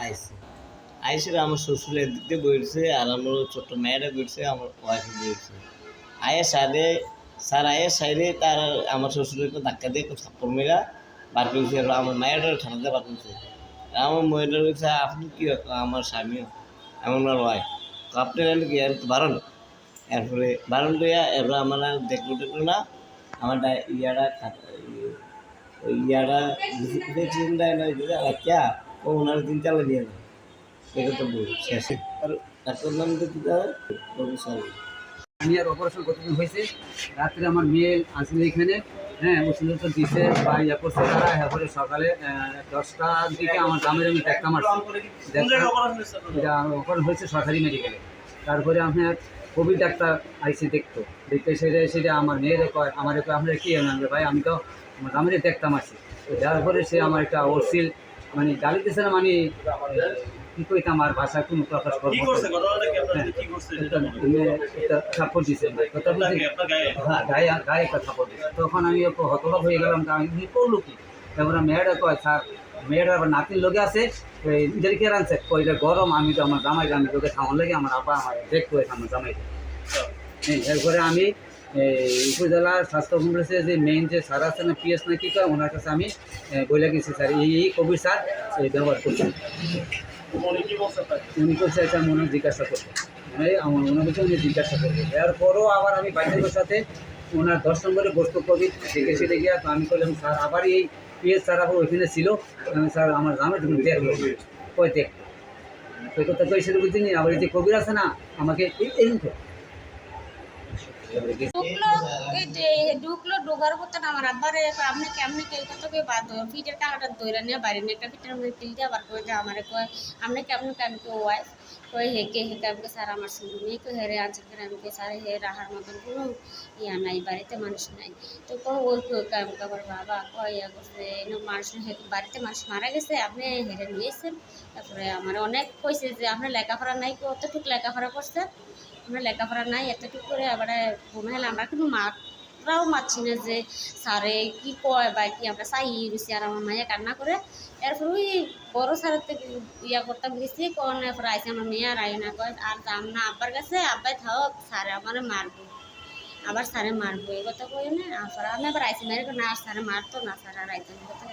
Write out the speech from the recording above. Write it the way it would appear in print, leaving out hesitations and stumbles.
আইসে আইসে আমার শ্বশুর এদিক দিয়ে বইছে আর আমার ছোট্ট মেয়েরা বইছে আমার ওয়াইফে বইছে আয়ের সাইডে স্যার আয়ের সাইডে তার আমার শ্বশুরের ধাক্কা দিয়ে থাপ্পড় মেরা বার করেছে আর আমার মায়েরটা ঠান্ডাতে বার করেছে আমার মেয়েটা বলছে আপনি কি আমার স্বামীও এমন আর হয় আপনি কি আর বারণ এরপরে বারণ করিয়া এরপর আমার আর দেখলো টেকলো না আমার ইয়াটা ওই ইয়াটা চিন্তা ক্যা ও ওনার দিন চালা দিয়ে না এটা তো বল শেষে আর ডাক্তার নাম তো দিতে হবে আমি আর অপারেশন কতদিন হয়েছে রাত্রে আমার মেয়ে আসলে এখানে হ্যাঁ ওষুধ তো দিছে বা ইয়া করছে তারা এরপরে সকালে 10টার দিকে আমার গ্রামের আমি একটা মারছি এটা অপারেশন হয়েছে সরকারি মেডিকেলে তারপরে আপনার কোভিড ডাক্তার আইসি দেখতে সেটা আমার মেয়েরে কয় আমার আপনারা কী আনবে ভাই আমি তো আমার গ্রামের দেখতাম আছি তো যার পরে সে আমার একটা অশ্লীল মানে গালি দিয়েছে না মানে কি কইতাম আর ভাষা কোনো প্রকাশ করবো একটা থাপ্পড় দিয়েছে কথা বলছি হ্যাঁ গায়ে একটা থাপ্পড় দিয়েছে তখন আমি হতবাক হয়ে গেলাম আমি করলো কি তারপরে মেয়েটা কয় স্যার মেয়েটা আবার নাতির লোকে আছে ইদেরকে রানছে কইটা গরম আমি তো আমার জামাই আমি তোকে থামার লাগে আমার আপা আমার দেখতে হয়েছে আমার জামাই এরপরে আমি উপজেলা স্বাস্থ্য কমপ্লেক্সে যে মেইন যে স্যার আছে না পিএস না কী কয় ওনার কাছে আমি বলে গেছি স্যার এই কোভিড স্যার ব্যবহার করছি উনি করছে এটা মনে জিজ্ঞাসা করবে মানে আমার মনে হচ্ছে উনি জিজ্ঞাসা করবে এরপরও আবার আমি বাইরের সাথে ওনার 10 নম্বরে বস্তু কোভিড দেখে গিয়া তো আমি বললাম স্যার আবার এই পিএস স্যার আবার ওইখানে ছিল আমি স্যার আমার গ্রামে যখন দেখলো কই দেখ ওই কথা কই সেটা বুঝিনি আবার এই যে কোভিড আছে না আমাকে এই তো ঢুকলো ঢোকার পর আমার আব্বারে আপনি কেমনি কতকে বাদ ফিটের টাকাটা দইরা নিয়ে বাইরে নিয়ে একটা ফিটের মধ্যে তিল দিয়ে বার করে দেয় আমার কয় আপনি কেমন কেমন ওয়াই কয় হেঁকে আমাকে স্যার আমার শুরু নেই কই হেরে আজকে আমাকে স্যার হে রাহার মতন কোনো ইয়া নাই বাড়িতে মানুষ নাই তো কয় ওর কাবার বাবা কয় ইয়া করছে মানুষ বাড়িতে মানুষ মারা গেছে আপনি হেরে নিয়েছেন তারপরে আমার অনেক কইছে যে আপনার লেখাপড়া নাই কতটুকু লেখাপড়া করছে আমরা লেখাপড়া নাই এতটুকু করে আবার মনে হলে আমরা কিন্তু মাত্রাও মারছি না যে স্যারে কী কয় বা কি আমরা চাই রুচি আর আমার মাইয়া কান্না করে এরপর ওই বড়ো স্যারের থেকে ইয়া করতাম গেছি কোন এরপর আইসে আমার মেয়ে আর আই না কয় আর যাম না আব্বার কাছে আব্বাই থাক স্যারে আমার মারবো আবার স্যারে মারবো এই কথা কই না আমি আবার আইসি মেরে না আর স্যারে মারতো না স্যার আর আইতাম কথা